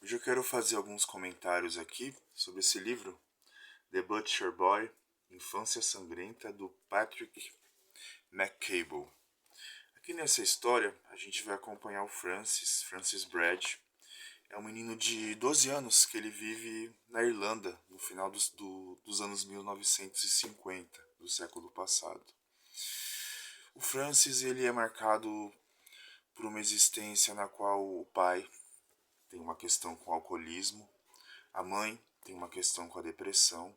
Hoje eu quero fazer alguns comentários aqui sobre esse livro, The Butcher Boy, Infância Sangrenta, do Patrick McCable. Aqui nessa história, a gente vai acompanhar o Francis Brad. É um menino de 12 anos que ele vive na Irlanda, no final dos anos 1950, do século passado. O Francis ele é marcado por uma existência na qual o pai tem uma questão com o alcoolismo, a mãe tem uma questão com a depressão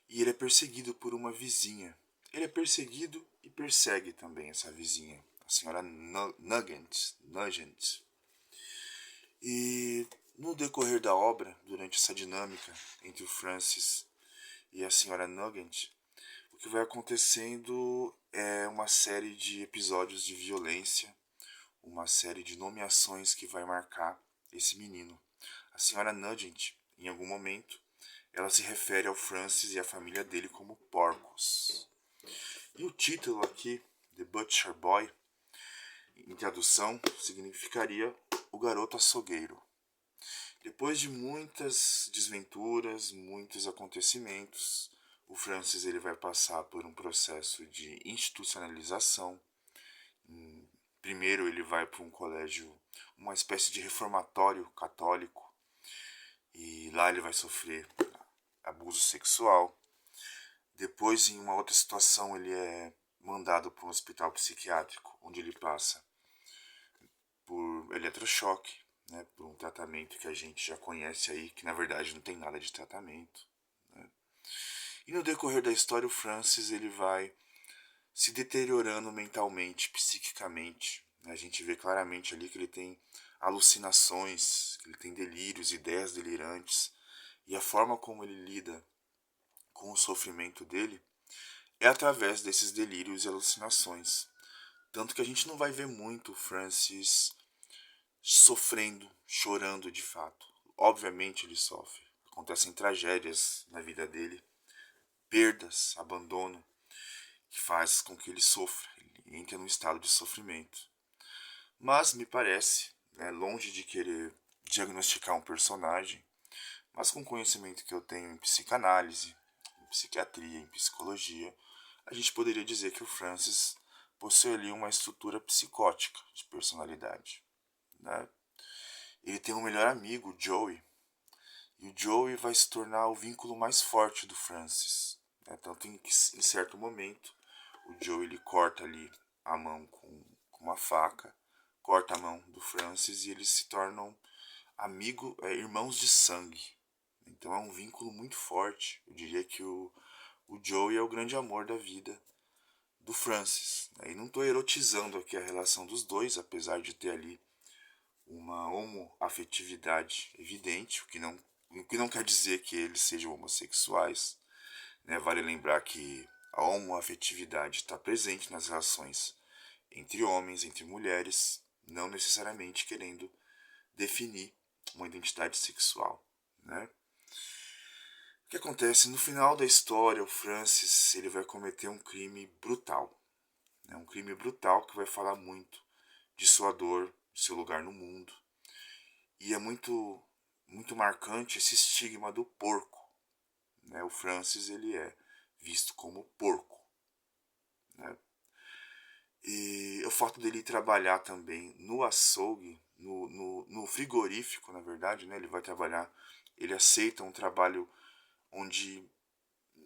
e ele é perseguido por uma vizinha. Ele é perseguido e persegue também essa vizinha, a senhora Nugent. E no decorrer da obra, durante essa dinâmica entre o Francis e a senhora Nugent, o que vai acontecendo é uma série de episódios de violência, uma série de nomeações que vai marcar esse menino. A senhora Nugent, em algum momento, ela se refere ao Francis e à família dele como porcos. E o título aqui, The Butcher Boy, em tradução, significaria o garoto açougueiro. Depois de muitas desventuras, muitos acontecimentos, o Francis ele vai passar por um processo de institucionalização. Primeiro ele vai para um colégio, uma espécie de reformatório católico, e lá ele vai sofrer abuso sexual. Depois, em uma outra situação, ele é mandado para um hospital psiquiátrico, onde ele passa por eletrochoque, né, por um tratamento que a gente já conhece aí, que na verdade não tem nada de tratamento. Né? E no decorrer da história, o Francis ele vai se deteriorando mentalmente, psiquicamente. Né? A gente vê claramente ali que ele tem alucinações, que ele tem delírios, ideias delirantes. E a forma como ele lida com o sofrimento dele é através desses delírios e alucinações. Tanto que a gente não vai ver muito o Francis sofrendo, chorando de fato. Obviamente ele sofre. Acontecem tragédias na vida dele, perdas, abandono, que faz com que ele sofra, ele entre num estado de sofrimento. Mas me parece, né, longe de querer diagnosticar um personagem, mas com o conhecimento que eu tenho em psicanálise, em psiquiatria, em psicologia, a gente poderia dizer que o Francis possui ali uma estrutura psicótica de personalidade. Né? Ele tem um melhor amigo, o Joey, e o Joey vai se tornar o vínculo mais forte do Francis. Né? Tanto que em certo momento o Joey ele corta ali a mão com uma faca, corta a mão do Francis e eles se tornam irmãos de sangue. Então é um vínculo muito forte. Eu diria que o Joey é o grande amor da vida do Francis. E não estou erotizando aqui a relação dos dois, apesar de ter ali uma homoafetividade evidente, o que não quer dizer que eles sejam homossexuais. Né? Vale lembrar que a homoafetividade está presente nas relações entre homens, entre mulheres, não necessariamente querendo definir uma identidade sexual. Né? O que acontece? No final da história, o Francis ele vai cometer um crime brutal. Né? Um crime brutal que vai falar muito de sua dor, de seu lugar no mundo. E é muito, muito marcante esse estigma do porco. Né? O Francis ele é visto como porco. Né? E o fato dele trabalhar também no açougue, no frigorífico, na verdade, né? Ele vai trabalhar, ele aceita um trabalho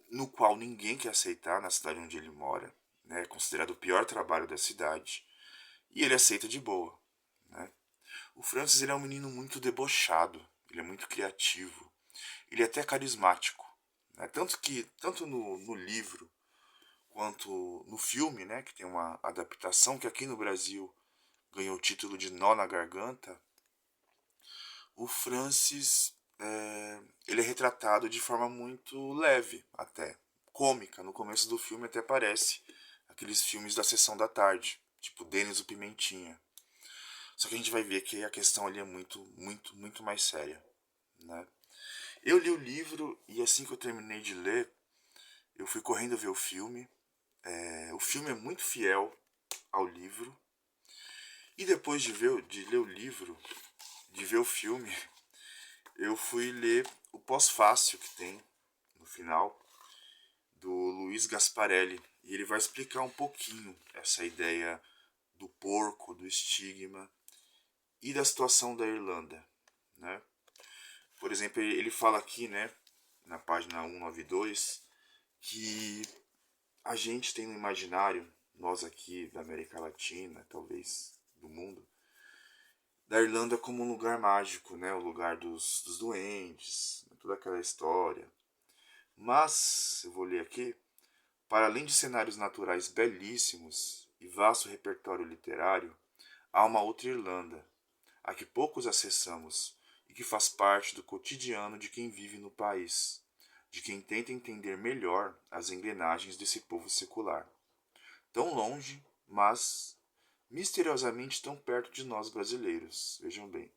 no qual ninguém quer aceitar na cidade onde ele mora, né? É considerado o pior trabalho da cidade, e ele aceita de boa. Né? O Francis ele é um menino muito debochado, ele é muito criativo, ele é até carismático. Né? Tanto no livro quanto no filme, né, que tem uma adaptação que aqui no Brasil ganhou o título de Nó na Garganta, o Francis ele é retratado de forma muito leve, até cômica. No começo do filme até parece aqueles filmes da sessão da tarde, tipo Denis o Pimentinha. Só que a gente vai ver que a questão ali é muito, muito, muito mais séria. Né? Eu li o livro e assim que eu terminei de ler, eu fui correndo ver o filme. O filme é muito fiel ao livro. E depois de ler o livro, de ver o filme, eu fui ler o pós-fácil que tem no final, do Luiz Gasparelli, e ele vai explicar um pouquinho essa ideia do porco, do estigma e da situação da Irlanda, né? Por exemplo, ele fala aqui, né, na página 192, que a gente tem no imaginário, nós aqui da América Latina, talvez do mundo, da Irlanda como um lugar mágico, né, o lugar dos doentes, toda aquela história. Mas, eu vou ler aqui, para além de cenários naturais belíssimos e vasto repertório literário, há uma outra Irlanda, a que poucos acessamos e que faz parte do cotidiano de quem vive no país, de quem tenta entender melhor as engrenagens desse povo secular. Tão longe, mas misteriosamente tão perto de nós brasileiros, vejam bem.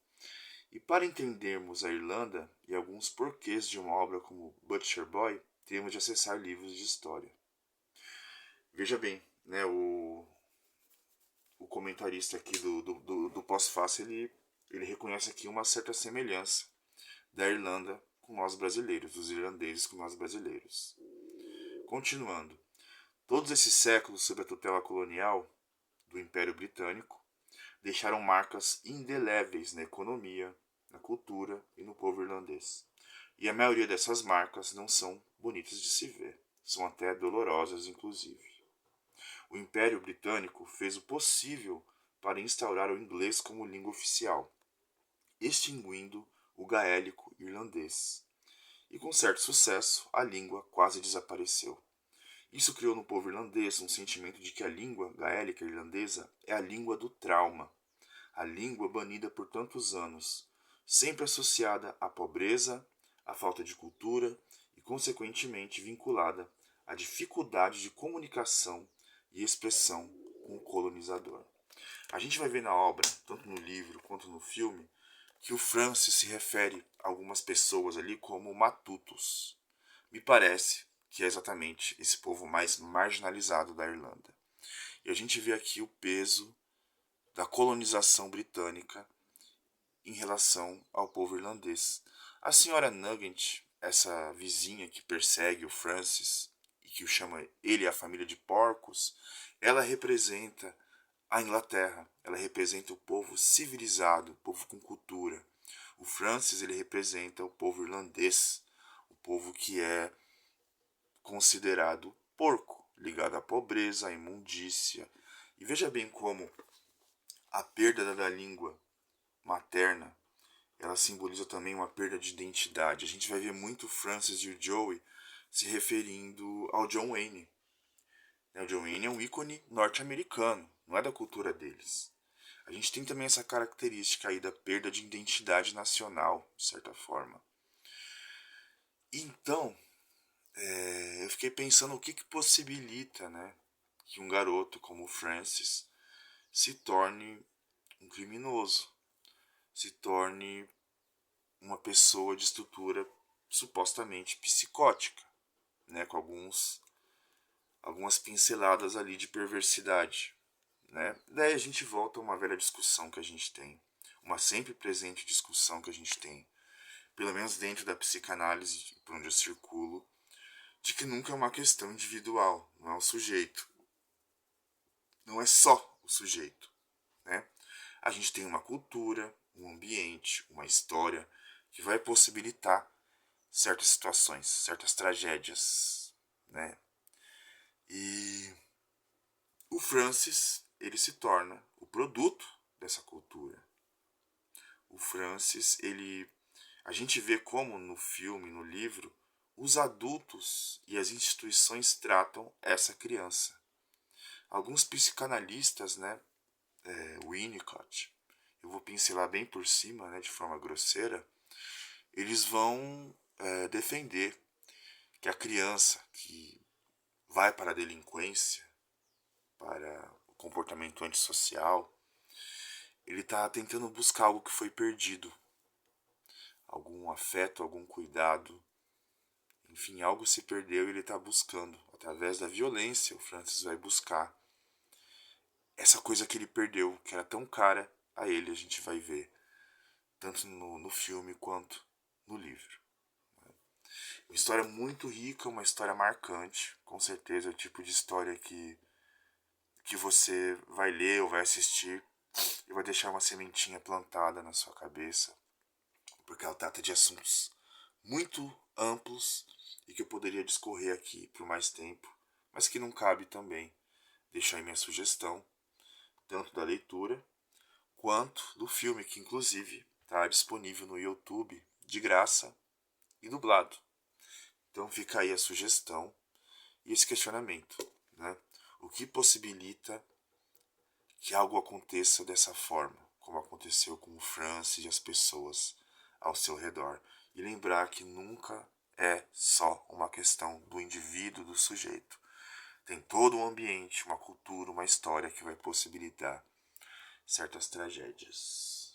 E para entendermos a Irlanda e alguns porquês de uma obra como Butcher Boy, temos de acessar livros de história. Veja bem, né, o comentarista aqui do pós-fácil, ele reconhece aqui uma certa semelhança da Irlanda com nós brasileiros, dos irlandeses com nós brasileiros. Continuando, todos esses séculos sob a tutela colonial do Império Britânico deixaram marcas indeléveis na economia, na cultura e no povo irlandês. E a maioria dessas marcas não são bonitas de se ver, são até dolorosas, inclusive. O Império Britânico fez o possível para instaurar o inglês como língua oficial, extinguindo o gaélico irlandês. E com certo sucesso, a língua quase desapareceu. Isso criou no povo irlandês um sentimento de que a língua gaélica irlandesa é a língua do trauma, a língua banida por tantos anos, sempre associada à pobreza, à falta de cultura e, consequentemente, vinculada à dificuldade de comunicação e expressão com o colonizador. A gente vai ver na obra, tanto no livro quanto no filme, que o Francis se refere a algumas pessoas ali como matutos. Me parece que é exatamente esse povo mais marginalizado da Irlanda. E a gente vê aqui o peso da colonização britânica em relação ao povo irlandês. A senhora Nugent, essa vizinha que persegue o Francis e que o chama ele e a família de porcos, ela representa a Inglaterra, ela representa o povo civilizado, o povo com cultura. O Francis, ele representa o povo irlandês, o povo que é considerado porco, ligado à pobreza, à imundícia. E veja bem como a perda da língua materna, ela simboliza também uma perda de identidade. A gente vai ver muito o Francis e o Joey se referindo ao John Wayne. O John Wayne é um ícone norte-americano, não é da cultura deles. A gente tem também essa característica aí da perda de identidade nacional, de certa forma. Então, eu fiquei pensando o que possibilita, né, que um garoto como o Francis se torne um criminoso, se torne uma pessoa de estrutura supostamente psicótica, né, com algumas pinceladas ali de perversidade, né? Daí a gente volta a uma velha discussão que a gente tem, uma sempre presente discussão que a gente tem, pelo menos dentro da psicanálise por onde eu circulo, de que nunca é uma questão individual, não é o sujeito, não é só o sujeito, né? A gente tem uma cultura, um ambiente, uma história que vai possibilitar certas situações, certas tragédias, né? E o Francis, ele se torna o produto dessa cultura. O Francis, a gente vê como no filme, no livro, os adultos e as instituições tratam essa criança. Alguns psicanalistas, né, Winnicott, eu vou pincelar bem por cima, né, de forma grosseira, eles vão defender que a criança que vai para a delinquência, para o comportamento antissocial, ele está tentando buscar algo que foi perdido, algum afeto, algum cuidado, enfim, algo se perdeu e ele está buscando. Através da violência, o Francis vai buscar essa coisa que ele perdeu, que era tão cara a ele, a gente vai ver, tanto no filme quanto no livro. Uma história muito rica, uma história marcante, com certeza é o tipo de história que você vai ler ou vai assistir e vai deixar uma sementinha plantada na sua cabeça, porque ela trata de assuntos muito amplos e que eu poderia discorrer aqui por mais tempo, mas que não cabe também. Deixo aí minha sugestão, tanto da leitura quanto do filme, que inclusive está disponível no YouTube de graça e dublado. Então fica aí a sugestão e esse questionamento, né? O que possibilita que algo aconteça dessa forma, como aconteceu com o Francis e as pessoas ao seu redor? E lembrar que nunca é só uma questão do indivíduo, do sujeito. Tem todo um ambiente, uma cultura, uma história que vai possibilitar certas tragédias.